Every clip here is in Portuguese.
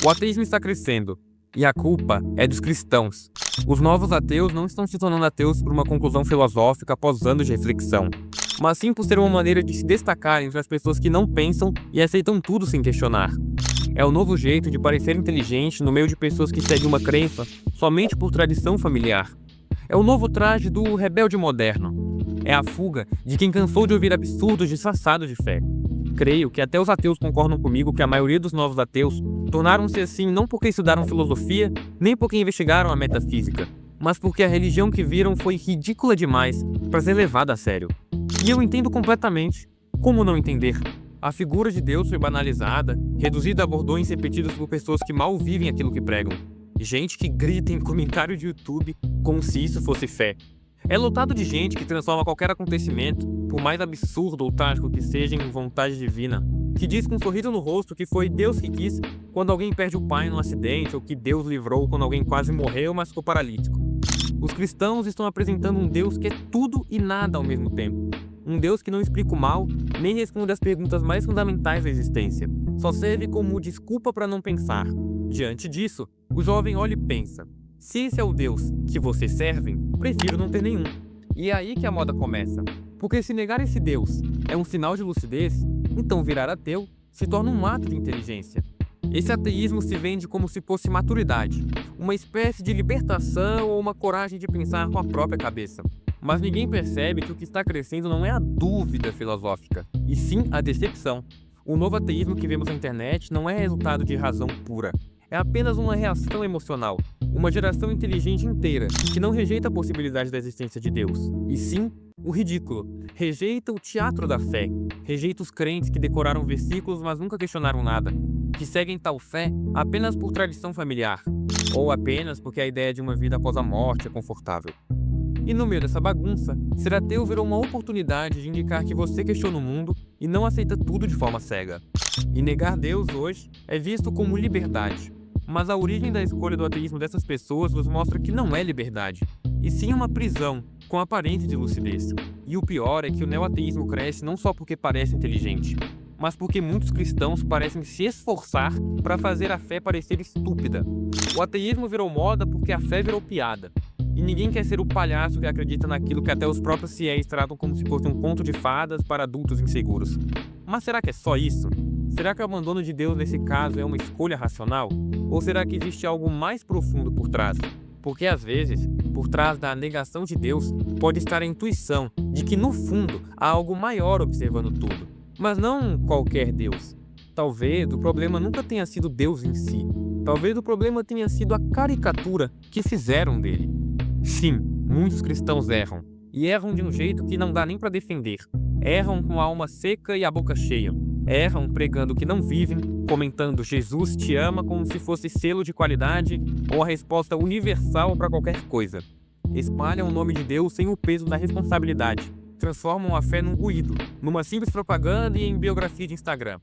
O ateísmo está crescendo, e a culpa é dos cristãos. Os novos ateus não estão se tornando ateus por uma conclusão filosófica após anos de reflexão, mas sim por ser uma maneira de se destacar entre as pessoas que não pensam e aceitam tudo sem questionar. É o novo jeito de parecer inteligente no meio de pessoas que seguem uma crença somente por tradição familiar. É o novo traje do rebelde moderno. É a fuga de quem cansou de ouvir absurdos disfarçados de fé. Creio que até os ateus concordam comigo que a maioria dos novos ateus tornaram-se assim não porque estudaram filosofia, nem porque investigaram a metafísica, mas porque a religião que viram foi ridícula demais para ser levada a sério. E eu entendo completamente. Como não entender? A figura de Deus foi banalizada, reduzida a bordões repetidos por pessoas que mal vivem aquilo que pregam. Gente que grita em comentário de YouTube como se isso fosse fé. É lotado de gente que transforma qualquer acontecimento, por mais absurdo ou trágico que seja, em vontade divina. Que diz com um sorriso no rosto que foi Deus que quis quando alguém perde o pai num acidente, ou que Deus livrou quando alguém quase morreu, mas ficou paralítico. Os cristãos estão apresentando um Deus que é tudo e nada ao mesmo tempo. Um Deus que não explica o mal, nem responde às perguntas mais fundamentais da existência. Só serve como desculpa para não pensar. Diante disso, o jovem olha e pensa: se esse é o Deus que vocês servem, prefiro não ter nenhum. E é aí que a moda começa. Porque se negar esse Deus é um sinal de lucidez, então virar ateu se torna um ato de inteligência. Esse ateísmo se vende como se fosse maturidade, uma espécie de libertação ou uma coragem de pensar com a própria cabeça. Mas ninguém percebe que o que está crescendo não é a dúvida filosófica, e sim a decepção. O novo ateísmo que vemos na internet não é resultado de razão pura. É apenas uma reação emocional. Uma geração inteligente inteira que não rejeita a possibilidade da existência de Deus, e sim o ridículo. Rejeita o teatro da fé. Rejeita os crentes que decoraram versículos mas nunca questionaram nada. Que seguem tal fé apenas por tradição familiar. Ou apenas porque a ideia de uma vida após a morte é confortável. E no meio dessa bagunça, ser ateu virou uma oportunidade de indicar que você questiona o mundo e não aceita tudo de forma cega. E negar Deus hoje é visto como liberdade. Mas a origem da escolha do ateísmo dessas pessoas nos mostra que não é liberdade, e sim uma prisão com aparência de lucidez. E o pior é que o neoateísmo cresce não só porque parece inteligente, mas porque muitos cristãos parecem se esforçar para fazer a fé parecer estúpida. O ateísmo virou moda porque a fé virou piada. E ninguém quer ser o palhaço que acredita naquilo que até os próprios fiéis tratam como se fosse um conto de fadas para adultos inseguros. Mas será que é só isso? Será que o abandono de Deus nesse caso é uma escolha racional? Ou será que existe algo mais profundo por trás? Porque às vezes, por trás da negação de Deus, pode estar a intuição de que no fundo há algo maior observando tudo. Mas não qualquer Deus. Talvez o problema nunca tenha sido Deus em si. Talvez o problema tenha sido a caricatura que fizeram dele. Sim, muitos cristãos erram. E erram de um jeito que não dá nem para defender. Erram com a alma seca e a boca cheia. Erram pregando que não vivem, comentando Jesus te ama como se fosse selo de qualidade ou a resposta universal para qualquer coisa. Espalham o nome de Deus sem o peso da responsabilidade. Transformam a fé num ruído, numa simples propaganda e em biografia de Instagram.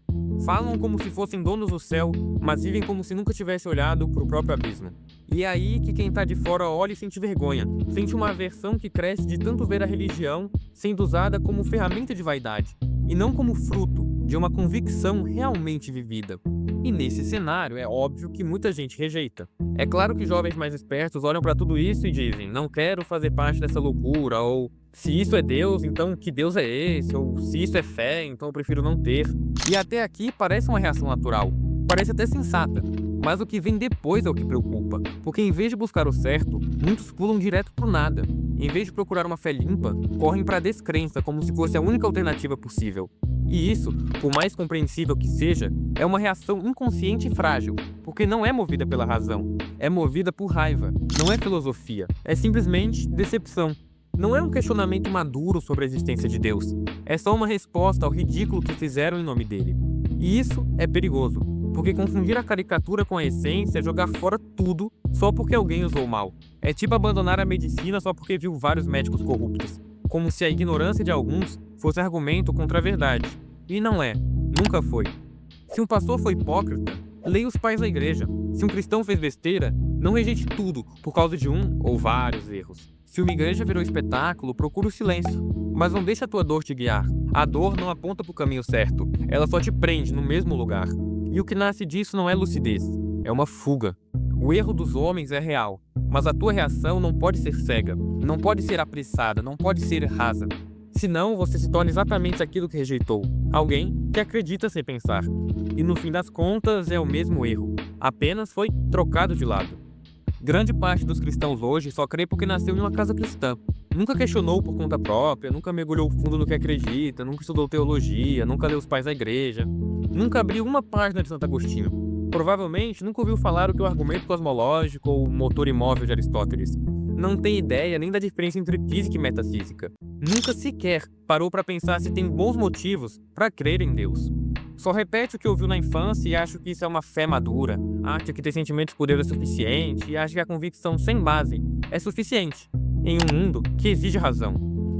Falam como se fossem donos do céu, mas vivem como se nunca tivesse olhado para o próprio abismo. E é aí que quem está de fora olha e sente vergonha, sente uma aversão que cresce de tanto ver a religião sendo usada como ferramenta de vaidade, e não como fruto de uma convicção realmente vivida. E nesse cenário é óbvio que muita gente rejeita. É claro que jovens mais espertos olham para tudo isso e dizem: não quero fazer parte dessa loucura, ou se isso é Deus, então que Deus é esse, ou se isso é fé, então eu prefiro não ter. E até aqui parece uma reação natural, parece até sensata, mas o que vem depois é o que preocupa, porque em vez de buscar o certo, muitos pulam direto pro nada. Em vez de procurar uma fé limpa, correm para a descrença como se fosse a única alternativa possível. E isso, por mais compreensível que seja, é uma reação inconsciente e frágil, porque não é movida pela razão, é movida por raiva, não é filosofia, é simplesmente decepção. Não é um questionamento maduro sobre a existência de Deus, é só uma resposta ao ridículo que fizeram em nome dele. E isso é perigoso, porque confundir a caricatura com a essência é jogar fora tudo só porque alguém usou mal. É tipo abandonar a medicina só porque viu vários médicos corruptos, como se a ignorância de alguns fosse argumento contra a verdade. E não é, nunca foi. Se um pastor foi hipócrita, leia os pais da igreja. Se um cristão fez besteira, não rejeite tudo por causa de um ou vários erros. Se uma igreja virou espetáculo, procure o silêncio. Mas não deixe a tua dor te guiar. A dor não aponta para o caminho certo, ela só te prende no mesmo lugar. E o que nasce disso não é lucidez, é uma fuga. O erro dos homens é real, mas a tua reação não pode ser cega, não pode ser apressada, não pode ser rasa. Senão você se torna exatamente aquilo que rejeitou, alguém que acredita sem pensar. E no fim das contas é o mesmo erro, apenas foi trocado de lado. Grande parte dos cristãos hoje só crê porque nasceu em uma casa cristã. Nunca questionou por conta própria, nunca mergulhou fundo no que acredita, nunca estudou teologia, nunca leu os pais da igreja, nunca abriu uma página de Santo Agostinho. Provavelmente nunca ouviu falar o que é o argumento cosmológico ou o motor imóvel de Aristóteles. Não tem ideia nem da diferença entre física e metafísica. Nunca sequer parou para pensar se tem bons motivos para crer em Deus. Só repete o que ouviu na infância e acha que isso é uma fé madura, acha que ter sentimentos por Deus é suficiente e acha que a convicção sem base é suficiente em um mundo que exige razão.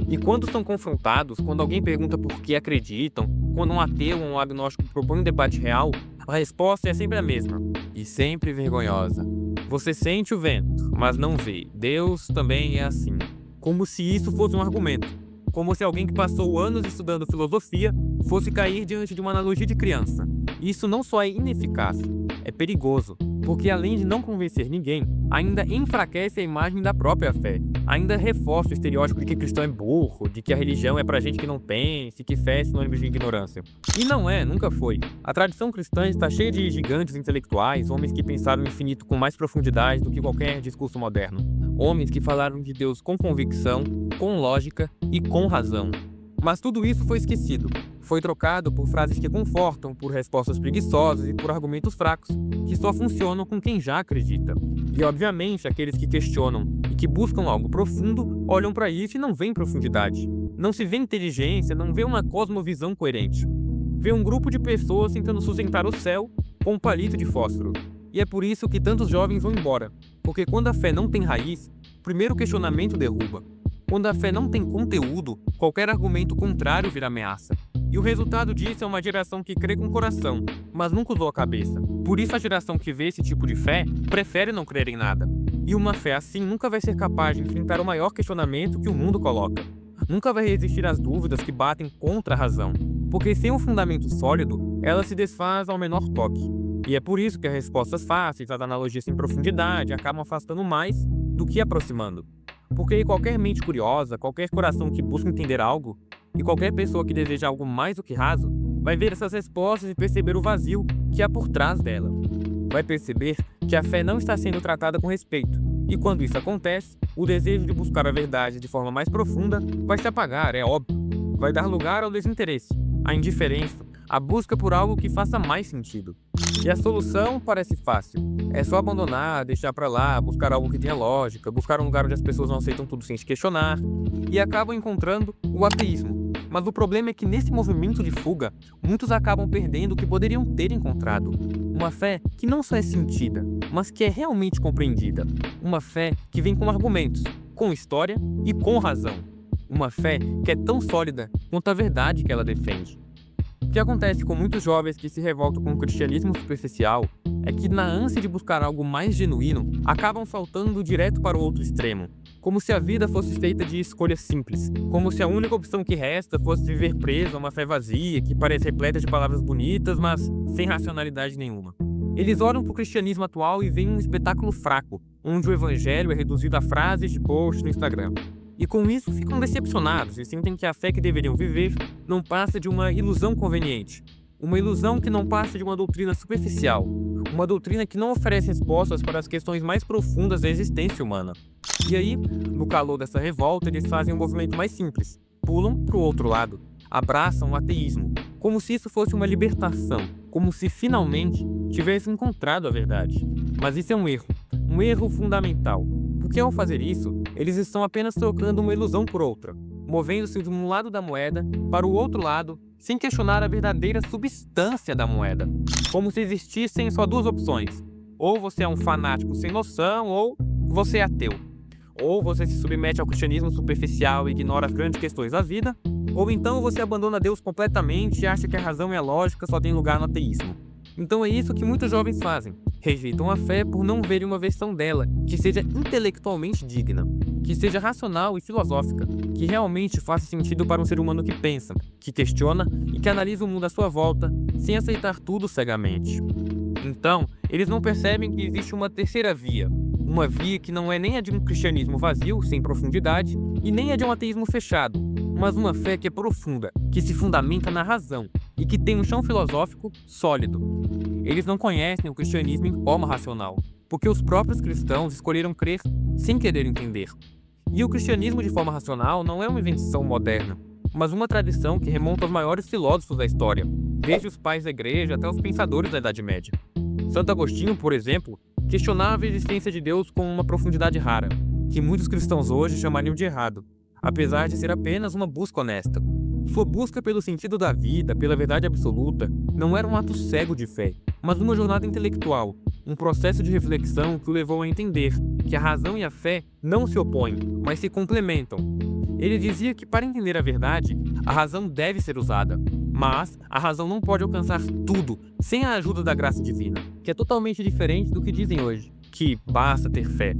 E quando são confrontados, quando alguém pergunta por que acreditam, quando um ateu ou um agnóstico propõe um debate real, a resposta é sempre a mesma, e sempre vergonhosa. Você sente o vento, mas não vê. Deus também é assim. Como se isso fosse um argumento. Como se alguém que passou anos estudando filosofia fosse cair diante de uma analogia de criança. Isso não só é ineficaz, é perigoso, porque além de não convencer ninguém, ainda enfraquece a imagem da própria fé. Ainda reforça o estereótipo de que cristão é burro, de que a religião é pra gente que não pensa, que fé é sinônimo de ignorância. E não é, nunca foi. A tradição cristã está cheia de gigantes intelectuais, homens que pensaram o infinito com mais profundidade do que qualquer discurso moderno. Homens que falaram de Deus com convicção, com lógica e com razão. Mas tudo isso foi esquecido. Foi trocado por frases que confortam, por respostas preguiçosas e por argumentos fracos, que só funcionam com quem já acredita. E obviamente aqueles que questionam e que buscam algo profundo olham para isso e não veem profundidade. Não se vê inteligência, não vê uma cosmovisão coerente. Vê um grupo de pessoas tentando sustentar o céu com um palito de fósforo. E é por isso que tantos jovens vão embora, porque quando a fé não tem raiz, o primeiro questionamento derruba. Quando a fé não tem conteúdo, qualquer argumento contrário vira ameaça. E o resultado disso é uma geração que crê com o coração, mas nunca usou a cabeça. Por isso a geração que vê esse tipo de fé prefere não crer em nada. E uma fé assim nunca vai ser capaz de enfrentar o maior questionamento que o mundo coloca. Nunca vai resistir às dúvidas que batem contra a razão. Porque sem um fundamento sólido, ela se desfaz ao menor toque. E é por isso que as respostas fáceis, as analogias sem profundidade, acabam afastando mais do que aproximando. Porque qualquer mente curiosa, qualquer coração que busca entender algo, e qualquer pessoa que deseja algo mais do que raso, vai ver essas respostas e perceber o vazio que há por trás dela. Vai perceber que a fé não está sendo tratada com respeito, e quando isso acontece, o desejo de buscar a verdade de forma mais profunda vai se apagar, é óbvio. Vai dar lugar ao desinteresse, à indiferença, à busca por algo que faça mais sentido. E a solução parece fácil. É só abandonar, deixar pra lá, buscar algo que tenha lógica, buscar um lugar onde as pessoas não aceitam tudo sem se questionar, e acabam encontrando o ateísmo. Mas o problema é que nesse movimento de fuga, muitos acabam perdendo o que poderiam ter encontrado. Uma fé que não só é sentida, mas que é realmente compreendida. Uma fé que vem com argumentos, com história e com razão. Uma fé que é tão sólida quanto a verdade que ela defende. O que acontece com muitos jovens que se revoltam com o cristianismo superficial é que, na ânsia de buscar algo mais genuíno, acabam saltando direto para o outro extremo. Como se a vida fosse feita de escolhas simples. Como se a única opção que resta fosse viver preso a uma fé vazia, que parece repleta de palavras bonitas, mas sem racionalidade nenhuma. Eles olham para o cristianismo atual e veem um espetáculo fraco, onde o evangelho é reduzido a frases de post no Instagram. E com isso ficam decepcionados e sentem que a fé que deveriam viver não passa de uma ilusão conveniente. Uma ilusão que não passa de uma doutrina superficial. Uma doutrina que não oferece respostas para as questões mais profundas da existência humana. E aí, no calor dessa revolta, eles fazem um movimento mais simples. Pulam para o outro lado. Abraçam o ateísmo. Como se isso fosse uma libertação. Como se finalmente tivessem encontrado a verdade. Mas isso é um erro. Um erro fundamental. Porque ao fazer isso, eles estão apenas trocando uma ilusão por outra, movendo-se de um lado da moeda para o outro lado, sem questionar a verdadeira substância da moeda. Como se existissem só duas opções. Ou você é um fanático sem noção, ou você é ateu. Ou você se submete ao cristianismo superficial e ignora as grandes questões da vida, ou então você abandona Deus completamente e acha que a razão e a lógica só têm lugar no ateísmo. Então é isso que muitos jovens fazem. Rejeitam a fé por não verem uma versão dela que seja intelectualmente digna, que seja racional e filosófica, que realmente faça sentido para um ser humano que pensa, que questiona e que analisa o mundo à sua volta sem aceitar tudo cegamente. Então, eles não percebem que existe uma terceira via. Uma via que não é nem a de um cristianismo vazio, sem profundidade, e nem a de um ateísmo fechado, mas uma fé que é profunda, que se fundamenta na razão e que tem um chão filosófico sólido. Eles não conhecem o cristianismo em forma racional, porque os próprios cristãos escolheram crer sem querer entender. E o cristianismo de forma racional não é uma invenção moderna, mas uma tradição que remonta aos maiores filósofos da história, desde os pais da igreja até os pensadores da Idade Média. Santo Agostinho, por exemplo, questionava a existência de Deus com uma profundidade rara, que muitos cristãos hoje chamariam de errado, apesar de ser apenas uma busca honesta. Sua busca pelo sentido da vida, pela verdade absoluta, não era um ato cego de fé, mas uma jornada intelectual, um processo de reflexão que o levou a entender que a razão e a fé não se opõem, mas se complementam. Ele dizia que para entender a verdade, a razão deve ser usada, mas a razão não pode alcançar tudo sem a ajuda da graça divina, que é totalmente diferente do que dizem hoje, que basta ter fé.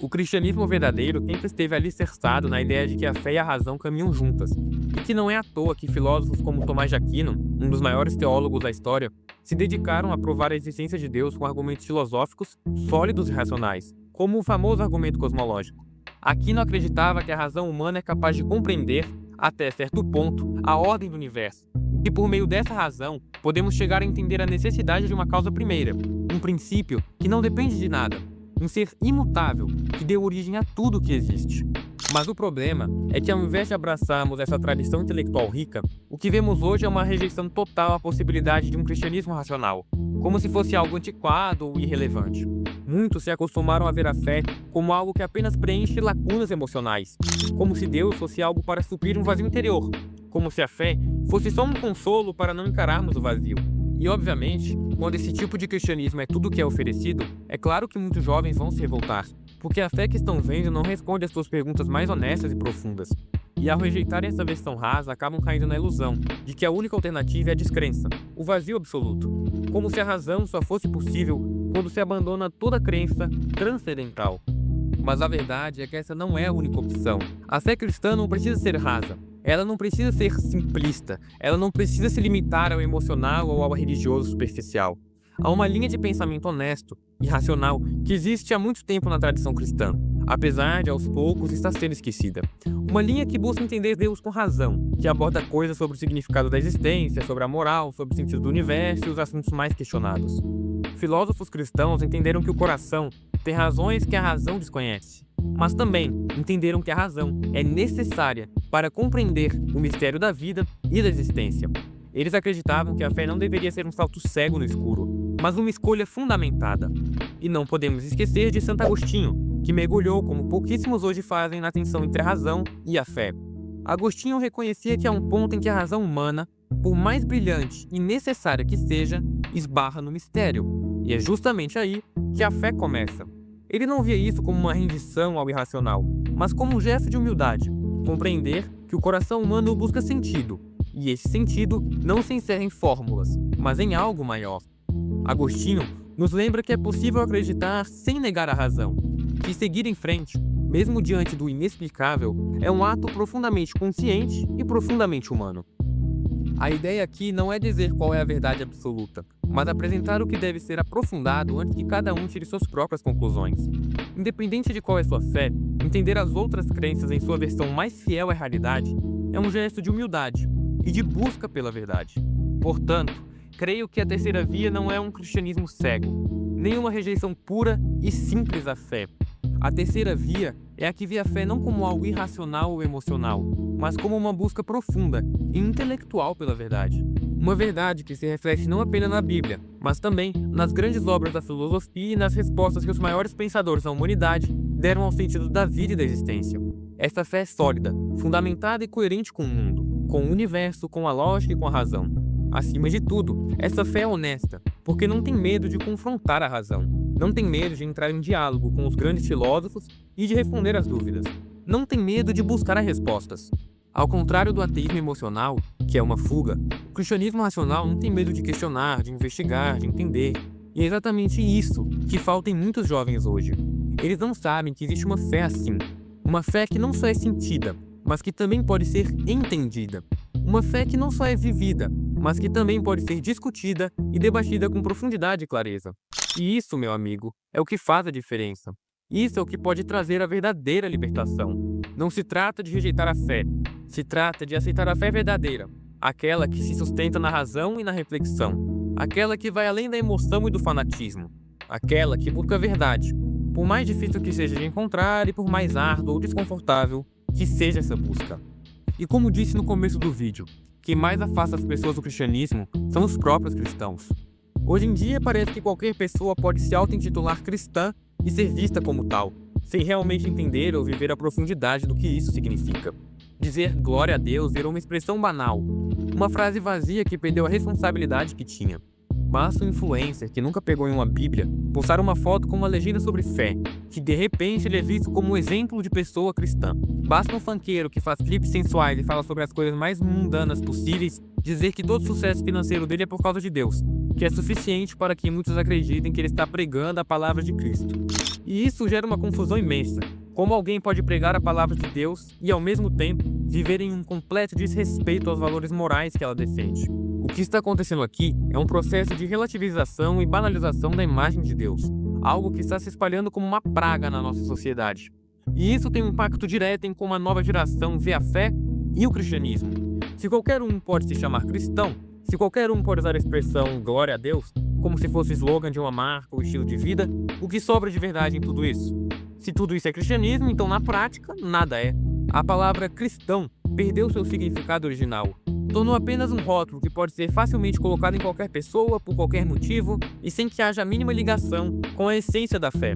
O cristianismo verdadeiro sempre esteve alicerçado na ideia de que a fé e a razão caminham juntas, e que não é à toa que filósofos como Tomás de Aquino, um dos maiores teólogos da história, se dedicaram a provar a existência de Deus com argumentos filosóficos sólidos e racionais, como o famoso argumento cosmológico. Aquino acreditava que a razão humana é capaz de compreender, até certo ponto, a ordem do universo, e por meio dessa razão podemos chegar a entender a necessidade de uma causa primeira, um princípio que não depende de nada, um ser imutável que deu origem a tudo o que existe. Mas o problema é que, ao invés de abraçarmos essa tradição intelectual rica, o que vemos hoje é uma rejeição total à possibilidade de um cristianismo racional, como se fosse algo antiquado ou irrelevante. Muitos se acostumaram a ver a fé como algo que apenas preenche lacunas emocionais, como se Deus fosse algo para suprir um vazio interior, como se a fé fosse só um consolo para não encararmos o vazio. E, obviamente, quando esse tipo de cristianismo é tudo o que é oferecido, é claro que muitos jovens vão se revoltar, porque a fé que estão vendo não responde às suas perguntas mais honestas e profundas. E ao rejeitarem essa versão rasa, acabam caindo na ilusão de que a única alternativa é a descrença, o vazio absoluto, como se a razão só fosse possível quando se abandona toda crença transcendental. Mas a verdade é que essa não é a única opção. A fé cristã não precisa ser rasa. Ela não precisa ser simplista, ela não precisa se limitar ao emocional ou ao religioso superficial. Há uma linha de pensamento honesto e racional que existe há muito tempo na tradição cristã, apesar de aos poucos estar sendo esquecida. Uma linha que busca entender Deus com razão, que aborda coisas sobre o significado da existência, sobre a moral, sobre o sentido do universo e os assuntos mais questionados. Filósofos cristãos entenderam que o coração tem razões que a razão desconhece, mas também entenderam que a razão é necessária para compreender o mistério da vida e da existência. Eles acreditavam que a fé não deveria ser um salto cego no escuro, mas uma escolha fundamentada. E não podemos esquecer de Santo Agostinho, que mergulhou, como pouquíssimos hoje fazem, na tensão entre a razão e a fé. Agostinho reconhecia que há um ponto em que a razão humana, por mais brilhante e necessária que seja, esbarra no mistério. E é justamente aí que a fé começa. Ele não via isso como uma rendição ao irracional, mas como um gesto de humildade, compreender que o coração humano busca sentido, e esse sentido não se encerra em fórmulas, mas em algo maior. Agostinho nos lembra que é possível acreditar sem negar a razão, que seguir em frente, mesmo diante do inexplicável, é um ato profundamente consciente e profundamente humano. A ideia aqui não é dizer qual é a verdade absoluta, mas apresentar o que deve ser aprofundado antes que cada um tire suas próprias conclusões. Independente de qual é sua fé, entender as outras crenças em sua versão mais fiel à realidade é um gesto de humildade e de busca pela verdade. Portanto, creio que a terceira via não é um cristianismo cego, nem uma rejeição pura e simples à fé. A terceira via é a que vê a fé não como algo irracional ou emocional, mas como uma busca profunda e intelectual pela verdade. Uma verdade que se reflete não apenas na Bíblia, mas também nas grandes obras da filosofia e nas respostas que os maiores pensadores da humanidade deram ao sentido da vida e da existência. Essa fé é sólida, fundamentada e coerente com o mundo, com o universo, com a lógica e com a razão. Acima de tudo, essa fé é honesta, porque não tem medo de confrontar a razão. Não tem medo de entrar em diálogo com os grandes filósofos e de responder às dúvidas. Não tem medo de buscar as respostas. Ao contrário do ateísmo emocional, que é uma fuga, o cristianismo racional não tem medo de questionar, de investigar, de entender. E é exatamente isso que falta em muitos jovens hoje. Eles não sabem que existe uma fé assim. Uma fé que não só é sentida, mas que também pode ser entendida. Uma fé que não só é vivida, mas que também pode ser discutida e debatida com profundidade e clareza. E isso, meu amigo, é o que faz a diferença. Isso é o que pode trazer a verdadeira libertação. Não se trata de rejeitar a fé, se trata de aceitar a fé verdadeira, aquela que se sustenta na razão e na reflexão, aquela que vai além da emoção e do fanatismo, aquela que busca a verdade, por mais difícil que seja de encontrar e por mais árduo ou desconfortável que seja essa busca. E como disse no começo do vídeo, quem mais afasta as pessoas do cristianismo são os próprios cristãos. Hoje em dia parece que qualquer pessoa pode se auto-intitular cristã e ser vista como tal, sem realmente entender ou viver a profundidade do que isso significa. Dizer glória a Deus virou uma expressão banal, uma frase vazia que perdeu a responsabilidade que tinha. Basta um influencer que nunca pegou em uma Bíblia postar uma foto com uma legenda sobre fé, que de repente ele é visto como um exemplo de pessoa cristã. Basta um funkeiro que faz clipes sensuais e fala sobre as coisas mais mundanas possíveis dizer que todo o sucesso financeiro dele é por causa de Deus, que é suficiente para que muitos acreditem que ele está pregando a palavra de Cristo. E isso gera uma confusão imensa. Como alguém pode pregar a palavra de Deus e, ao mesmo tempo, viver em um completo desrespeito aos valores morais que ela defende? O que está acontecendo aqui é um processo de relativização e banalização da imagem de Deus, algo que está se espalhando como uma praga na nossa sociedade. E isso tem um impacto direto em como a nova geração vê a fé e o cristianismo. Se qualquer um pode se chamar cristão, se qualquer um pode usar a expressão glória a Deus, como se fosse slogan de uma marca ou estilo de vida, o que sobra de verdade em tudo isso? Se tudo isso é cristianismo, então na prática, nada é. A palavra cristão perdeu seu significado original. Tornou apenas um rótulo que pode ser facilmente colocado em qualquer pessoa, por qualquer motivo, e sem que haja a mínima ligação com a essência da fé.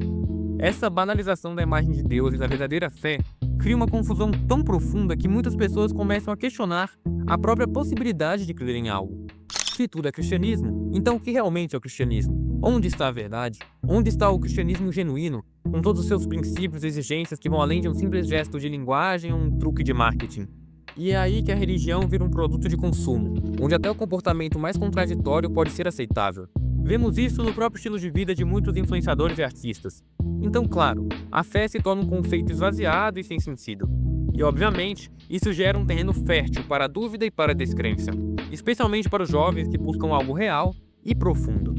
Essa banalização da imagem de Deus e da verdadeira fé cria uma confusão tão profunda que muitas pessoas começam a questionar a própria possibilidade de crer em algo. Se tudo é cristianismo, então o que realmente é o cristianismo? Onde está a verdade? Onde está o cristianismo genuíno, com todos os seus princípios e exigências que vão além de um simples gesto de linguagem ou um truque de marketing? E é aí que a religião vira um produto de consumo, onde até o comportamento mais contraditório pode ser aceitável. Vemos isso no próprio estilo de vida de muitos influenciadores e artistas. Então, claro, a fé se torna um conceito esvaziado e sem sentido. E, obviamente, isso gera um terreno fértil para a dúvida e para a descrença, especialmente para os jovens que buscam algo real e profundo.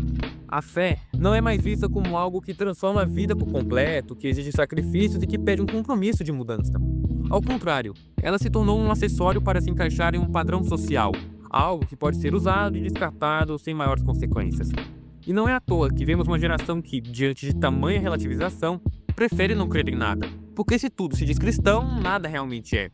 A fé não é mais vista como algo que transforma a vida por completo, que exige sacrifícios e que pede um compromisso de mudança. Ao contrário, ela se tornou um acessório para se encaixar em um padrão social, algo que pode ser usado e descartado sem maiores consequências. E não é à toa que vemos uma geração que, diante de tamanha relativização, prefere não crer em nada. Porque se tudo se diz cristão, nada realmente é.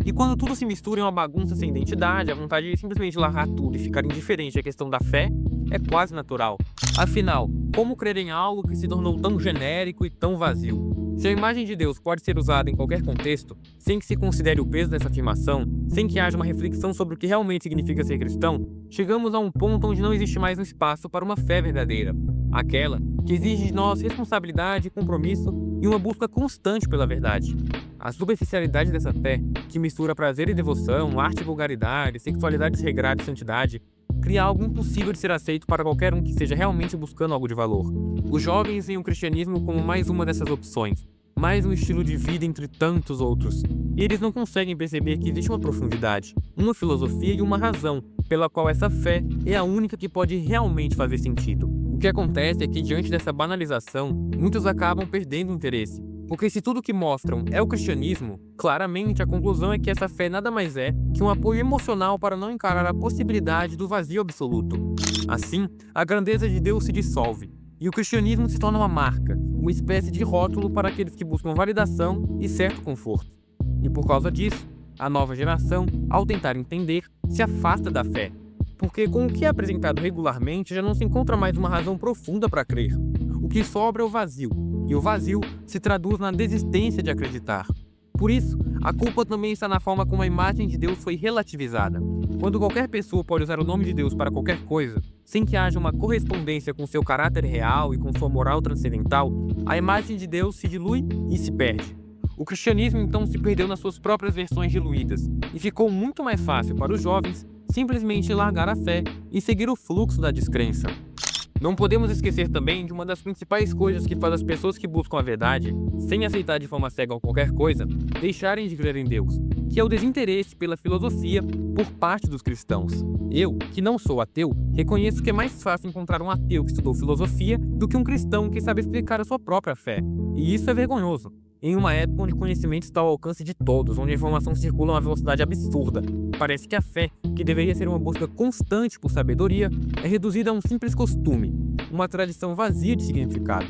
E quando tudo se mistura em uma bagunça sem identidade, a vontade de simplesmente largar tudo e ficar indiferente à questão da fé é quase natural. Afinal, como crer em algo que se tornou tão genérico e tão vazio? Se a imagem de Deus pode ser usada em qualquer contexto, sem que se considere o peso dessa afirmação, sem que haja uma reflexão sobre o que realmente significa ser cristão, chegamos a um ponto onde não existe mais um espaço para uma fé verdadeira. Aquela que exige de nós responsabilidade, compromisso e uma busca constante pela verdade. A superficialidade dessa fé, que mistura prazer e devoção, arte e vulgaridade, sexualidade desregrada e santidade, cria algo impossível de ser aceito para qualquer um que esteja realmente buscando algo de valor. Os jovens veem o cristianismo como mais uma dessas opções, mais um estilo de vida entre tantos outros. E eles não conseguem perceber que existe uma profundidade, uma filosofia e uma razão pela qual essa fé é a única que pode realmente fazer sentido. O que acontece é que, diante dessa banalização, muitos acabam perdendo o interesse. Porque se tudo que mostram é o cristianismo, claramente a conclusão é que essa fé nada mais é que um apoio emocional para não encarar a possibilidade do vazio absoluto. Assim, a grandeza de Deus se dissolve, e o cristianismo se torna uma marca, uma espécie de rótulo para aqueles que buscam validação e certo conforto. E por causa disso, a nova geração, ao tentar entender, se afasta da fé. Porque com o que é apresentado regularmente já não se encontra mais uma razão profunda para crer. O que sobra é o vazio, e o vazio se traduz na desistência de acreditar. Por isso, a culpa também está na forma como a imagem de Deus foi relativizada. Quando qualquer pessoa pode usar o nome de Deus para qualquer coisa, sem que haja uma correspondência com seu caráter real e com sua moral transcendental, a imagem de Deus se dilui e se perde. O cristianismo então se perdeu nas suas próprias versões diluídas, e ficou muito mais fácil para os jovens simplesmente largar a fé e seguir o fluxo da descrença. Não podemos esquecer também de uma das principais coisas que faz as pessoas que buscam a verdade, sem aceitar de forma cega ou qualquer coisa, deixarem de crer em Deus. que é o desinteresse pela filosofia por parte dos cristãos. Eu, que não sou ateu, reconheço que é mais fácil encontrar um ateu que estudou filosofia do que um cristão que sabe explicar a sua própria fé. E isso é vergonhoso. Em uma época onde o conhecimento está ao alcance de todos, onde a informação circula a uma velocidade absurda, parece que a fé, que deveria ser uma busca constante por sabedoria, é reduzida a um simples costume, uma tradição vazia de significado.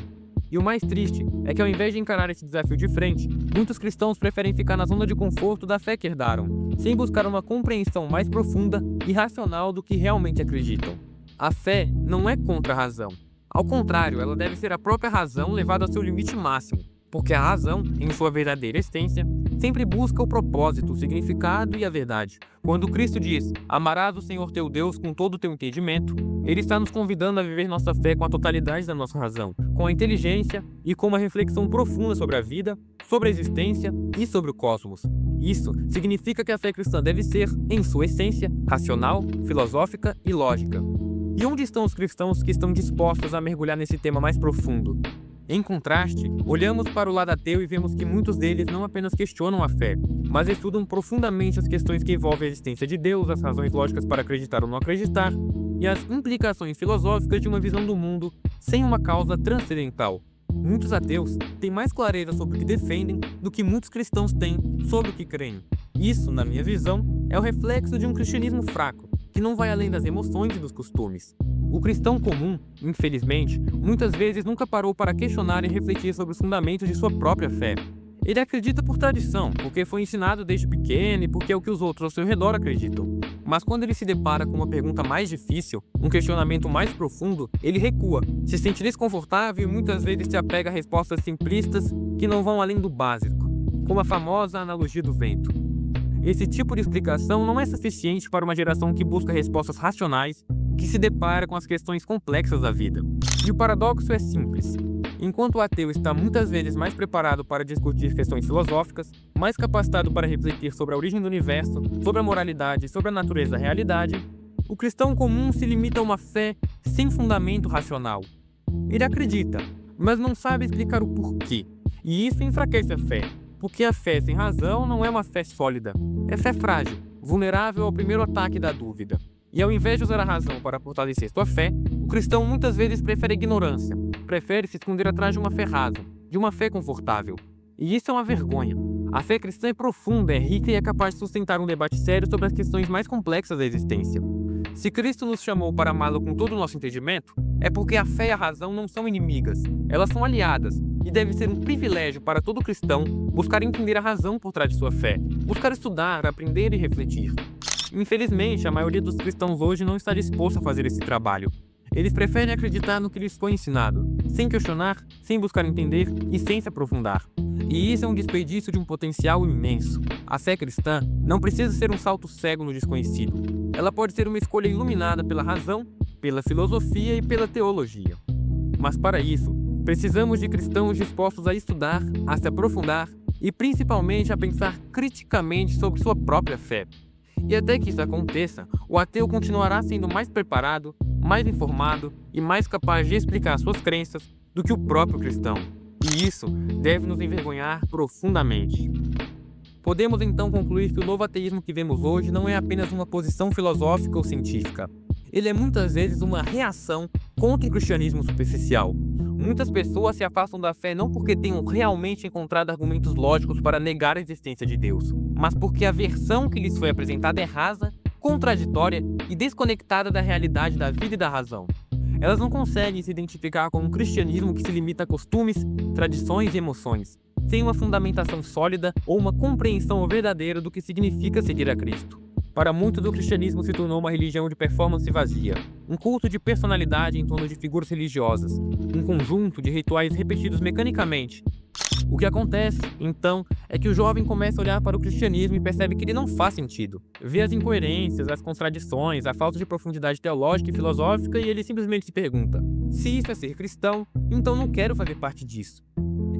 E o mais triste é que, ao invés de encarar esse desafio de frente, muitos cristãos preferem ficar na zona de conforto da fé que herdaram, sem buscar uma compreensão mais profunda e racional do que realmente acreditam. A fé não é contra a razão. Ao contrário, ela deve ser a própria razão levada ao seu limite máximo, porque a razão, em sua verdadeira essência, sempre busca o propósito, o significado e a verdade. Quando Cristo diz: "Amarás o Senhor teu Deus com todo o teu entendimento", Ele está nos convidando a viver nossa fé com a totalidade da nossa razão, com a inteligência e com uma reflexão profunda sobre a vida, sobre a existência e sobre o cosmos. Isso significa que a fé cristã deve ser, em sua essência, racional, filosófica e lógica. E onde estão os cristãos que estão dispostos a mergulhar nesse tema mais profundo? Em contraste, olhamos para o lado ateu e vemos que muitos deles não apenas questionam a fé, mas estudam profundamente as questões que envolvem a existência de Deus, as razões lógicas para acreditar ou não acreditar, e as implicações filosóficas de uma visão do mundo sem uma causa transcendental. Muitos ateus têm mais clareza sobre o que defendem do que muitos cristãos têm sobre o que creem. Isso, na minha visão, é o reflexo de um cristianismo fraco, que não vai além das emoções e dos costumes. O cristão comum, infelizmente, muitas vezes nunca parou para questionar e refletir sobre os fundamentos de sua própria fé. Ele acredita por tradição, porque foi ensinado desde pequeno e porque é o que os outros ao seu redor acreditam. Mas quando ele se depara com uma pergunta mais difícil, um questionamento mais profundo, ele recua, se sente desconfortável e muitas vezes se apega a respostas simplistas que não vão além do básico, como a famosa analogia do vento. Esse tipo de explicação não é suficiente para uma geração que busca respostas racionais, que se depara com as questões complexas da vida. E o paradoxo é simples. Enquanto o ateu está muitas vezes mais preparado para discutir questões filosóficas, mais capacitado para refletir sobre a origem do universo, sobre a moralidade e sobre a natureza da realidade, o cristão comum se limita a uma fé sem fundamento racional. Ele acredita, mas não sabe explicar o porquê. E isso enfraquece a fé, porque a fé sem razão não é uma fé sólida. É fé frágil, vulnerável ao primeiro ataque da dúvida. E ao invés de usar a razão para fortalecer sua fé, o cristão muitas vezes prefere a ignorância, prefere se esconder atrás de uma fé rasa, de uma fé confortável. E isso é uma vergonha. A fé cristã é profunda, é rica e é capaz de sustentar um debate sério sobre as questões mais complexas da existência. Se Cristo nos chamou para amá-lo com todo o nosso entendimento, é porque a fé e a razão não são inimigas, elas são aliadas, e deve ser um privilégio para todo cristão buscar entender a razão por trás de sua fé, buscar estudar, aprender e refletir. Infelizmente, a maioria dos cristãos hoje não está disposto a fazer esse trabalho. Eles preferem acreditar no que lhes foi ensinado, sem questionar, sem buscar entender e sem se aprofundar. E isso é um desperdício de um potencial imenso. A fé cristã não precisa ser um salto cego no desconhecido. Ela pode ser uma escolha iluminada pela razão, pela filosofia e pela teologia. Mas para isso, precisamos de cristãos dispostos a estudar, a se aprofundar e principalmente a pensar criticamente sobre sua própria fé. E até que isso aconteça, o ateu continuará sendo mais preparado, mais informado e mais capaz de explicar suas crenças do que o próprio cristão. E isso deve nos envergonhar profundamente. Podemos então concluir que o novo ateísmo que vemos hoje não é apenas uma posição filosófica ou científica. Ele é muitas vezes uma reação contra o cristianismo superficial. Muitas pessoas se afastam da fé não porque tenham realmente encontrado argumentos lógicos para negar a existência de Deus, mas porque a versão que lhes foi apresentada é rasa, contraditória e desconectada da realidade da vida e da razão. Elas não conseguem se identificar com um cristianismo que se limita a costumes, tradições e emoções, sem uma fundamentação sólida ou uma compreensão verdadeira do que significa seguir a Cristo. Para muitos, o cristianismo se tornou uma religião de performance vazia, um culto de personalidade em torno de figuras religiosas, um conjunto de rituais repetidos mecanicamente. O que acontece, então, é que o jovem começa a olhar para o cristianismo e percebe que ele não faz sentido. Vê as incoerências, as contradições, a falta de profundidade teológica e filosófica e ele simplesmente se pergunta: se isso é ser cristão, então não quero fazer parte disso.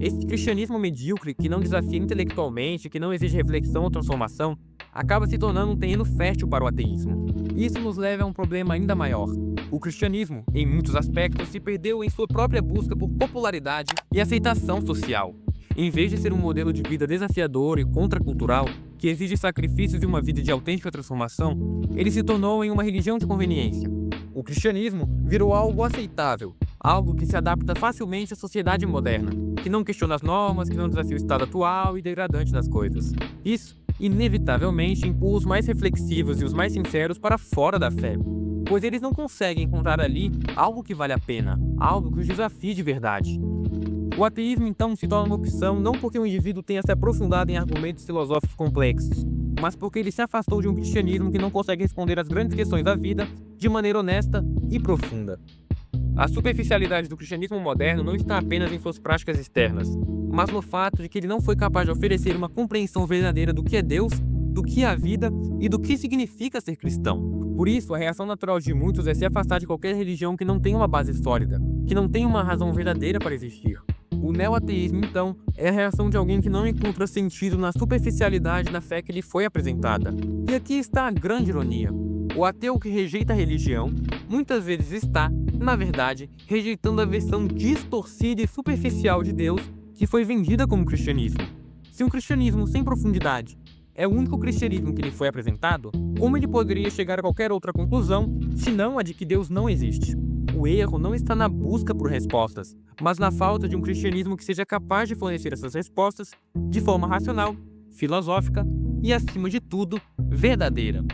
Esse cristianismo medíocre, que não desafia intelectualmente, que não exige reflexão ou transformação, acaba se tornando um terreno fértil para o ateísmo. Isso nos leva a um problema ainda maior. O cristianismo, em muitos aspectos, se perdeu em sua própria busca por popularidade e aceitação social. Em vez de ser um modelo de vida desafiador e contracultural, que exige sacrifícios e uma vida de autêntica transformação, ele se tornou em uma religião de conveniência. O cristianismo virou algo aceitável, algo que se adapta facilmente à sociedade moderna, que não questiona as normas, que não desafia o estado atual e degradante das coisas. Isso, inevitavelmente, empurra os mais reflexivos e os mais sinceros para fora da fé, pois eles não conseguem encontrar ali algo que vale a pena, algo que os desafie de verdade. O ateísmo, então, se torna uma opção não porque o indivíduo tenha se aprofundado em argumentos filosóficos complexos, mas porque ele se afastou de um cristianismo que não consegue responder às grandes questões da vida de maneira honesta e profunda. A superficialidade do cristianismo moderno não está apenas em suas práticas externas, mas no fato de que ele não foi capaz de oferecer uma compreensão verdadeira do que é Deus, do que é a vida e do que significa ser cristão. Por isso, a reação natural de muitos é se afastar de qualquer religião que não tenha uma base sólida, que não tenha uma razão verdadeira para existir. O neo-ateísmo, então, é a reação de alguém que não encontra sentido na superficialidade da fé que lhe foi apresentada. E aqui está a grande ironia. O ateu que rejeita a religião, muitas vezes está, na verdade, rejeitando a versão distorcida e superficial de Deus que foi vendida como cristianismo. Se um cristianismo sem profundidade é o único cristianismo que lhe foi apresentado, como ele poderia chegar a qualquer outra conclusão, senão a de que Deus não existe? O erro não está na busca por respostas, mas na falta de um cristianismo que seja capaz de fornecer essas respostas de forma racional, filosófica e, acima de tudo, verdadeira.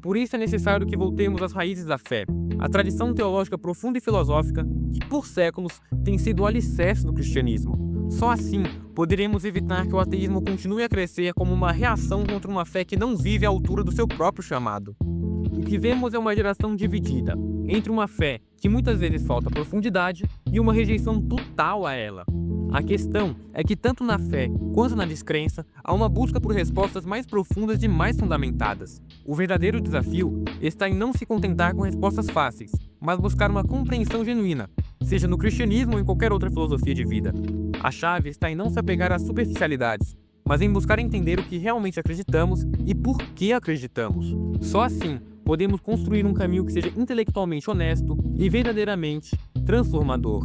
Por isso é necessário que voltemos às raízes da fé, a tradição teológica profunda e filosófica que, por séculos, tem sido o alicerce do cristianismo. Só assim poderemos evitar que o ateísmo continue a crescer como uma reação contra uma fé que não vive à altura do seu próprio chamado. O que vemos é uma geração dividida entre uma fé que muitas vezes falta profundidade e uma rejeição total a ela. A questão é que tanto na fé quanto na descrença há uma busca por respostas mais profundas e mais fundamentadas. O verdadeiro desafio está em não se contentar com respostas fáceis, mas buscar uma compreensão genuína, seja no cristianismo ou em qualquer outra filosofia de vida. A chave está em não se apegar às superficialidades, mas em buscar entender o que realmente acreditamos e por que acreditamos. Só assim podemos construir um caminho que seja intelectualmente honesto e verdadeiramente transformador.